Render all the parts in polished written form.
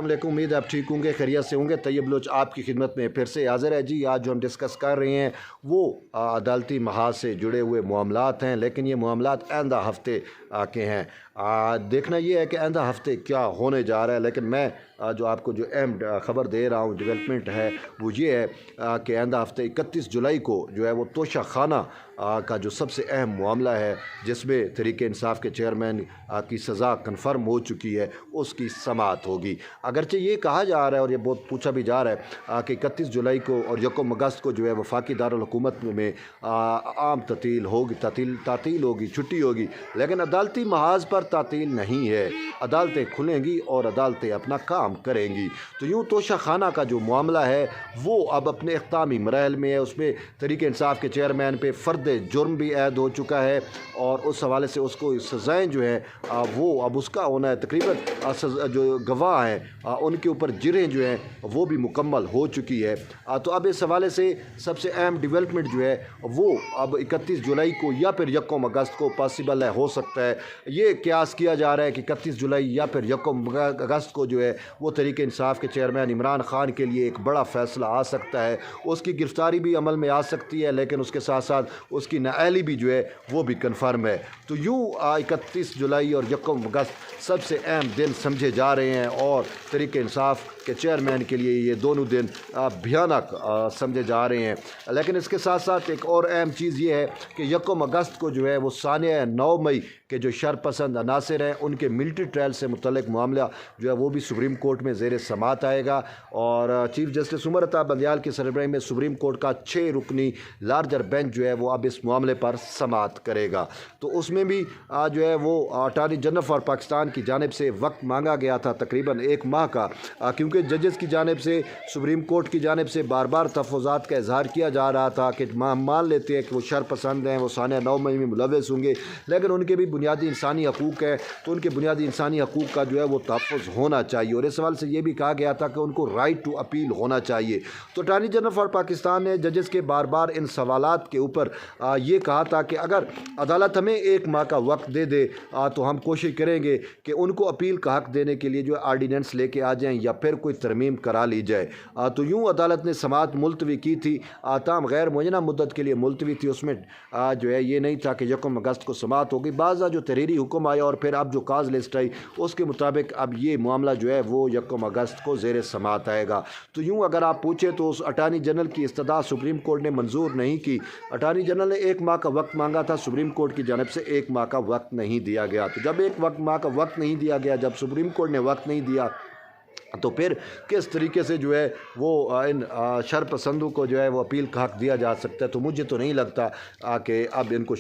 वालेकुम, उम्मीद है आप ठीक होंगे, खैरियत से होंगे। तैयब बलोच आपकी खिदमत में फिर से हाज़िर है जी। आज जो हम डिस्कस कर रहे हैं वो अदालती महाज से जुड़े हुए मामलात हैं, लेकिन ये मामलात आइंदा हफ्ते के हैं। देखना ये है कि आइंदा हफ्ते क्या होने जा रहा है, लेकिन मैं जो आपको जो अहम ख़बर दे रहा हूँ, डेवलपमेंट है वो ये है कि आइंदा हफ्ते 31 जुलाई को जो है वो तोशा खाना का जो सबसे अहम मामला है, जिसमें तहरीक इंसाफ के चेयरमैन की सज़ा कन्फर्म हो चुकी है, उसकी समाअत होगी। अगरचे ये कहा जा रहा है और ये बहुत पूछा भी जा रहा है कि 31 जुलाई को और 1 अगस्त को जो है वफाकी दारुल हुकूमत में आम तातील होगी, तातील होगी, छुट्टी होगी, लेकिन अदालती महाज पर तातील नहीं है। अदालतें खुलेंगी और अदालतें अपना काम करेंगी। तो यूँ तोशा खाना का जो मामला है वो अब अपने इख्तामी मराहल में है। उसमें तहरीक इंसाफ के चेयरमैन पे फ़र्द जुर्म भी ऐद हो चुका है और उस हवाले से उसको सज़ाएँ जो है वो अब उसका होना है। तकरीबन जो गवाह हैं उनके ऊपर जिरें जो हैं वो भी मुकम्मल हो चुकी है। तो अब इस हवाले से सबसे अहम डेवलपमेंट जो है वो अब 31 जुलाई को या फिर 1 अगस्त को पॉसिबल है, हो सकता है। ये क्यास किया जा रहा है कि 31 जुलाई या फिर 1 अगस्त को जो है वो तहरीक इंसाफ के चेयरमैन इमरान खान के लिए एक बड़ा फ़ैसला आ सकता है। उसकी गिरफ़्तारी भी अमल में आ सकती है, लेकिन उसके साथ साथ उसकी नाअहली भी जो है वो भी कन्फर्म है। तो यूँ 31 जुलाई और 1 अगस्त सबसे अहम दिन समझे जा रहे हैं और तहरीक इंसाफ के चेयरमैन के लिए ये दोनों दिन भयानक समझे जा रहे हैं। लेकिन इसके साथ साथ एक और अहम चीज़ ये है कि 1 अगस्त को जो है वो सानिया 9 मई के जो शरपसंद अनासर हैं उनके मिलिट्री ट्रायल से मुतल्लिक मामला जो है वो भी सुप्रीम कोर्ट में ज़ेर समाअत आएगा और चीफ जस्टिस उमर अता बंदियाल की सरबराही में सुप्रीम कोर्ट का 6 रुकनी लार्जर बेंच जो है वो अब इस मामले पर समाअत करेगा। तो उसमें भी जो है वो अटार्नी जनरल फॉर पाकिस्तान की जानिब से वक्त मांगा गया था तकरीबन 1 माह का, क्योंकि जजेस की जानिब से सुप्रीम कोर्ट की जानिब से बार बार तफज़ात का इजहार किया जा रहा था कि हम मान लेते हैं कि वो शरपसंद हैं, वो सानिया 9 मई में मुलव्वस होंगे, लेकिन उनके भी बुनियादी इंसानी हकूक़ है, तो उनके बुनियादी इंसानी हकूक़ का जो है वो तहफ़्फ़ुज़ होना चाहिए। और इस सवाल से ये भी कहा गया था कि उनको राइट टू अपील होना चाहिए। तो अटार्नी जनरल फॉर पाकिस्तान ने जजेस के बार बार इन सवालात के ऊपर ये कहा था कि अगर अदालत हमें 1 माह का वक्त दे दे तो हम कोशिश करेंगे कि उनको अपील का हक़ देने के लिए जो आर्डीनेंस लेके आ जाएँ या फिर कोई तरमीम करा ली जाए। तो यूँ अदालत ने समाअत मुलतवी की थी, ताम गैर मुअय्यना मुद्दत के लिए मुलतवी थी। उसमें जो है ये नहीं था कि 1 अगस्त को समाअत होगी। बाज़ा जो तहरीरी हुक्म आया और फिर अब जो काज लिस्ट आई उसके मुताबिक अब ये मामला जो है वो 1 अगस्त को ज़ेर समाअत आएगा। तो यूँ अगर आप पूछें तो उस अटार्नी जनरल की इस्तदा सुप्रीम कोर्ट ने मंजूर नहीं की। अटार्नी जनरल ने 1 माह का वक्त मांगा था, सुप्रीम कोर्ट की जानिब से 1 माह का वक्त नहीं दिया गया। तो जब 1 माह का वक्त नहीं दिया गया, जब सुप्रीम कोर्ट ने वक्त नहीं दिया, तो फिर किस तरीके से जो है वो इन शरपसंदों को जो है वो अपील का हक़ दिया जा सकता है। तो मुझे तो नहीं लगता कि अब इनको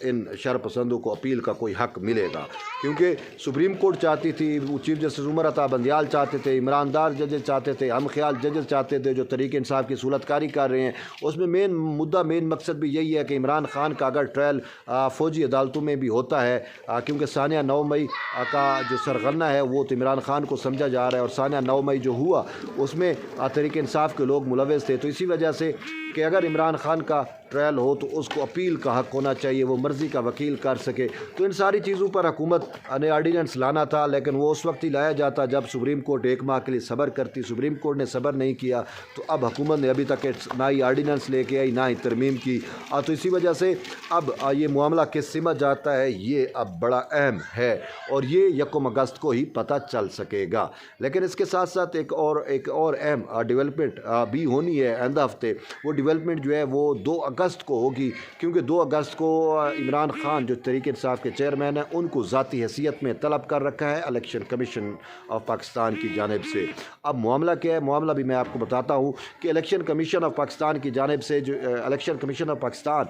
इन शरपसंदों को अपील का कोई हक़ मिलेगा, क्योंकि सुप्रीम कोर्ट चाहती थी, वो चीफ जस्टिस उमर अता बंदियाल चाहते थे, ईमानदार जजेस चाहते थे, हम ख्याल जजेस चाहते थे जो तहरीक इंसाफ की सूलतकारी कर रहे हैं। उसमें मेन मकसद भी यही है कि इमरान खान का अगर ट्रायल फ़ौजी अदालतों में भी होता है, क्योंकि सानिया 9 मई का जो सरगना है वो तो इमरान खान को समझा जा रहा है और सानिया 9 मई जो हुआ उसमें तहरीक इंसाफ के लोग मुलव्वस थे। तो इसी वजह से कि अगर इमरान खान का ट्रायल हो तो उसको अपील का हक़ होना चाहिए, वो मर्ज़ी का वकील कर सके। तो इन सारी चीज़ों पर हुकूमत ने आर्डीनेंस लाना था, लेकिन वो उस वक्त ही लाया जाता जब सुप्रीम कोर्ट 1 माह के लिए सब्र करती। सुप्रीम कोर्ट ने सब्र नहीं किया, तो अब हुकूमत ने अभी तक ना ही आर्डीनेंस लेके आई ना ही तरमीम की। तो इसी वजह से अब ये मामला किस सिमत जाता है ये अब बड़ा अहम है और ये 1 अगस्त को ही पता चल सकेगा। लेकिन इसके साथ साथ एक और अहम डेवलपमेंट भी होनी है आइंदा हफ्ते। वो डेवलपमेंट जो है वो 2 अगस्त को होगी, क्योंकि 2 अगस्त को इमरान खान जो तहरीक इंसाफ के चेयरमैन हैं उनको ज़ाती हैसियत में तलब कर रखा है इलेक्शन कमीशन ऑफ पाकिस्तान की जानिब से। अब मामला क्या है, मामला भी मैं आपको बताता हूँ कि इलेक्शन कमीशन ऑफ पाकिस्तान की जानिब से जो इलेक्शन कमीशन ऑफ पाकिस्तान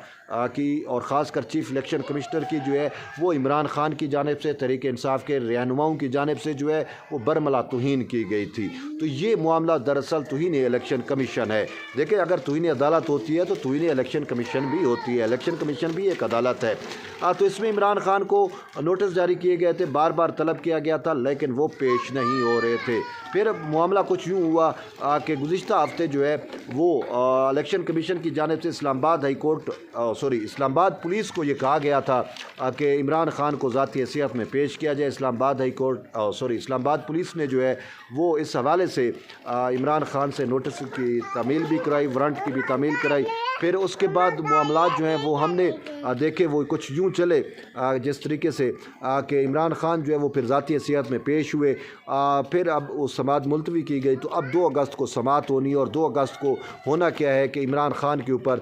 की और ख़ास कर चीफ इलेक्शन कमिश्नर की जो है वो इमरान खान की जानिब से तहरीक इंसाफ के रहनुमाओं की जानिब से जो है वो बरमला तौहीन की गई थी। तो ये मामला दरअसल तौहीन इलेक्शन कमीशन है। देखिए, अगर तौहीन अदालत होती है तो तौहीन इलेक्शन कमीशन भी होती है। इलेक्शन कमीशन भी एक अदालत है। तो इसमें इमरान खान को नोटिस जारी किए गए थे, बार बार तलब किया गया था, लेकिन वो पेश नहीं हो रहे थे। फिर मामला कुछ यूँ हुआ कि गुज़िश्ता हफ्ते जो है वो इलेक्शन कमीशन की जानिब से इस्लामाबाद पुलिस को ये कहा गया था कि इमरान खान को ज़ाती हैसियत में पेश किया जाए। इस्लामाबाद पुलिस ने जो है वो इस हवाले से इमरान खान से नोटिस की तामील भी कराई, वारंट की भी तामील कराई। फिर उसके बाद मामलात जो हैं वो हमने देखे, वो कुछ यूँ चले जिस तरीके से कि इमरान खान जो है वो फिर ज़ाती हैसियत में पेश हुए। फिर अब वो समाअत मुलतवी की गई, तो अब 2 अगस्त को समाअत होनी है। और 2 अगस्त को होना क्या है कि इमरान खान के ऊपर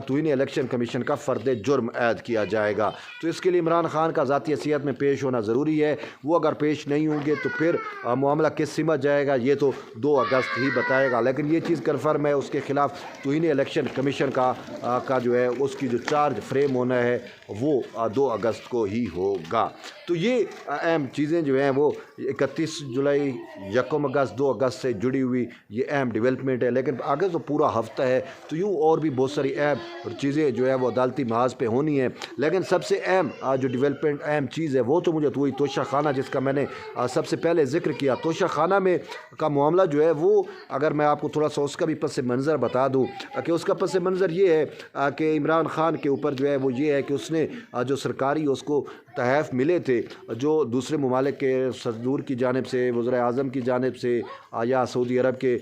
तौहीन इलेक्शन कमीशन का फ़र्द जुर्म ऐद किया जाएगा। तो इसके लिए इमरान खान का ज़ाती हैसियत में पेश होना ज़रूरी है। वो अगर पेश नहीं होंगे तो फिर मामला किस सिमत जाएगा ये तो 2 अगस्त ही बताएगा। लेकिन ये चीज़ कन्फर्म है, उसके ख़िलाफ़ तौहीन इलेक्शन कमीशन का जो है उसकी जो चार्ज फ्रेम होना है वो 2 अगस्त को ही होगा। तो ये अहम चीज़ें जो हैं वो 31 जुलाई, 1 अगस्त, 2 अगस्त से जुड़ी हुई ये अहम डेवलपमेंट है। लेकिन आगे तो पूरा हफ्ता है, तो यूँ और भी बहुत सारी अहम चीज़ें जो है वो अदालती महाज पे होनी है। लेकिन सबसे अहम जो डेवलपमेंट अहम चीज़ है वो तो मुझे तो वही तोशा खाना, जिसका मैंने सबसे पहले ज़िक्र किया। तोशा खाना में का मामला जो है वो, अगर मैं आपको थोड़ा सा उसका भी पस मंज़र बता दूँ कि उसका पस मंज़र ये है कि इमरान खान के ऊपर जो है वो ये है कि उसने जो सरकारी उसको तहफ़ मिले थे, जो दूसरे ममालिक के सदूर की जानिब से, वज़ीर आज़म की जानिब से या सऊदी अरब के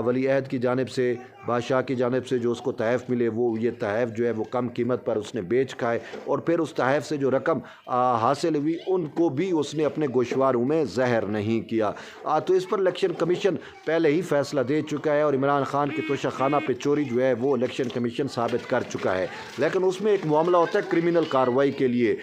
वली अहद की जानिब से, बादशाह की जानिब से जो उसको तहफ़ मिले, वो ये तहफ़ जो है वो कम कीमत पर उसने बेच खाए। और फिर उस तहफ़ से जो रकम हासिल हुई उनको भी उसने अपने गोशवारों में ज़हर नहीं किया। तो इस पर इलेक्शन कमीशन पहले ही फ़ैसला दे चुका है और इमरान खान के तोशा खाना पे चोरी जो है वो इलेक्शन कमीशन साबित कर चुका है। लेकिन उसमें एक मामला होता है क्रिमिनल कार्रवाई के लिए,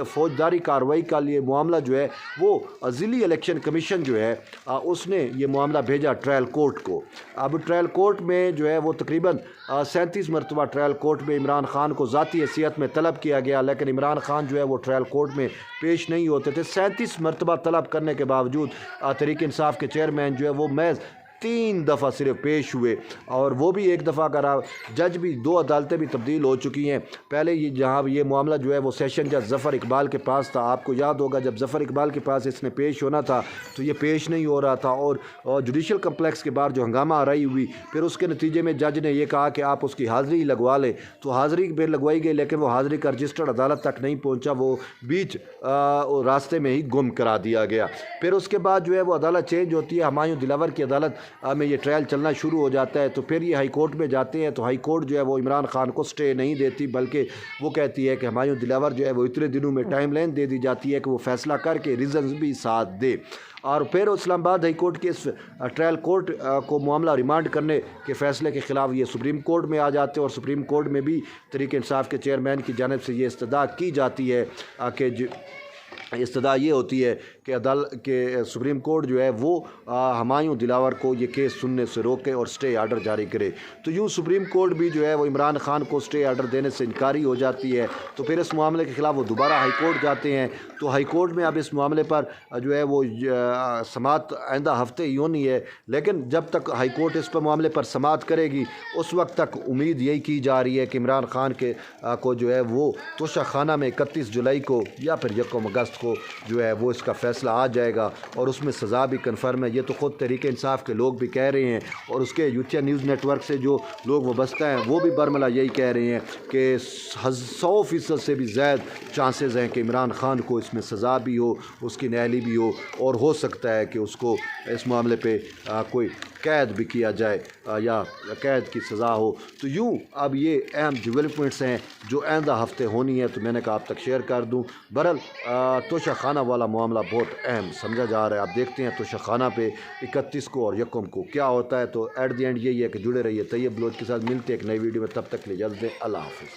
फौजदारी कार्रवाई का लिए मामला जो है वो ज़िली इलेक्शन कमीशन जो है उसने ये मामला भेजा ट्रायल कोर्ट को। अब ट्रायल कोर्ट में जो है वो तकरीबन 37 मरतबा ट्रायल कोर्ट में इमरान खान को ज़ाती हैसियत में तलब किया गया, लेकिन इमरान खान जो है वो ट्रायल कोर्ट में पेश नहीं होते थे। 37 मरतबा तलब करने के बावजूद तहरीक इंसाफ के चेयरमैन जो है वो महज 3 दफ़ा सिर्फ पेश हुए, और वो भी 1 दफ़ा करा। जज भी 2 अदालतें भी तब्दील हो चुकी हैं। पहले ये जहाँ ये मामला जो है वो सेशन जज ज़फ़र इकबाल के पास था। आपको याद होगा जब ज़फ़र इकबाल के पास इसने पेश होना था तो ये पेश नहीं हो रहा था, और जुडिशल कम्प्लेक्स के बाहर जो हंगामा आरई हुई, फिर उसके नतीजे में जज ने यह कहा कि आप उसकी हाज़िरी लगवा लें। तो हाज़िरी भी लगवाई गई, लेकिन वो हाज़िरी का रजिस्टर्ड अदालत तक नहीं पहुँचा, वो बीच रास्ते में ही गुम करा दिया गया। फिर उसके बाद जो है वो अदालत चेंज होती है, हुमायूं दिलावर की अदालत में ये ट्रायल चलना शुरू हो जाता है। तो फिर ये हाई कोर्ट में जाते हैं, तो हाई कोर्ट जो है वो इमरान खान को स्टे नहीं देती, बल्कि वो कहती है कि हुमायूं दिलावर जो है वो इतने दिनों में टाइम लाइन दे दी जाती है कि वो फैसला करके रीज़न्स भी साथ दे। और फिर इस्लामाबाद हाई कोर्ट के इस ट्रायल कोर्ट को मामला रिमांड करने के फ़ैसले के ख़िलाफ़ ये सुप्रीम कोर्ट में आ जाते हैं, और सुप्रीम कोर्ट में भी तहरीक इंसाफ के चेयरमैन की जानिब से ये इस्तदा की जाती है कि इस्तदा ये होती है कि अदालत के सुप्रीम कोर्ट जो है वो हुमायूं दिलावर को ये केस सुनने से रोके और स्टे आर्डर जारी करे। तो यूँ सुप्रीम कोर्ट भी जो है वो इमरान खान को स्टे आर्डर देने से इनकारी हो जाती है। तो फिर इस मामले के ख़िलाफ़ वो दोबारा हाई कोर्ट जाते हैं। तो हाई कोर्ट में अब इस मामले पर जो है वो समाअत आइंदा हफ्ते ही होनी है, लेकिन जब तक हाई कोर्ट इस पर मामले पर समाअत करेगी उस वक्त तक उम्मीद यही की जा रही है कि इमरान खान के को जो है वो तोशा खाना में 31 जुलाई को या फिर 1 अगस्त को जो है वो इसका फ़ैसला आ जाएगा, और उसमें सज़ा भी कन्फर्म है। ये तो ख़ुद तहरीक इंसाफ के लोग भी कह रहे हैं, और उसके यूटिया न्यूज़ नेटवर्क से जो लोग वाबस्ता हैं वो भी बरमला यही कह रहे हैं कि 100% से भी ज़्यादा चांसेस हैं कि इमरान खान को इसमें सज़ा भी हो, उसकी नहली भी हो, और हो सकता है कि उसको इस मामले पे कोई कैद भी किया जाए या कैद की सज़ा हो। तो यूँ अब ये अहम डेवलपमेंट्स हैं जो आइंदा हफ्ते होनी है, तो मैंने कहा आप तक शेयर कर दूँ। बहरहाल तोशा खाना वाला मामला बहुत अहम समझा जा रहा है। आप देखते हैं तोशा खाना पे 31 को और 1 को क्या होता है। तो एट द एंड यही है कि जुड़े रहिए तैयब बलोच के साथ। मिलते हैं एक नई वीडियो में, तब तक के लिए इजाज़त दें। अल्लाह हाफ़िज़।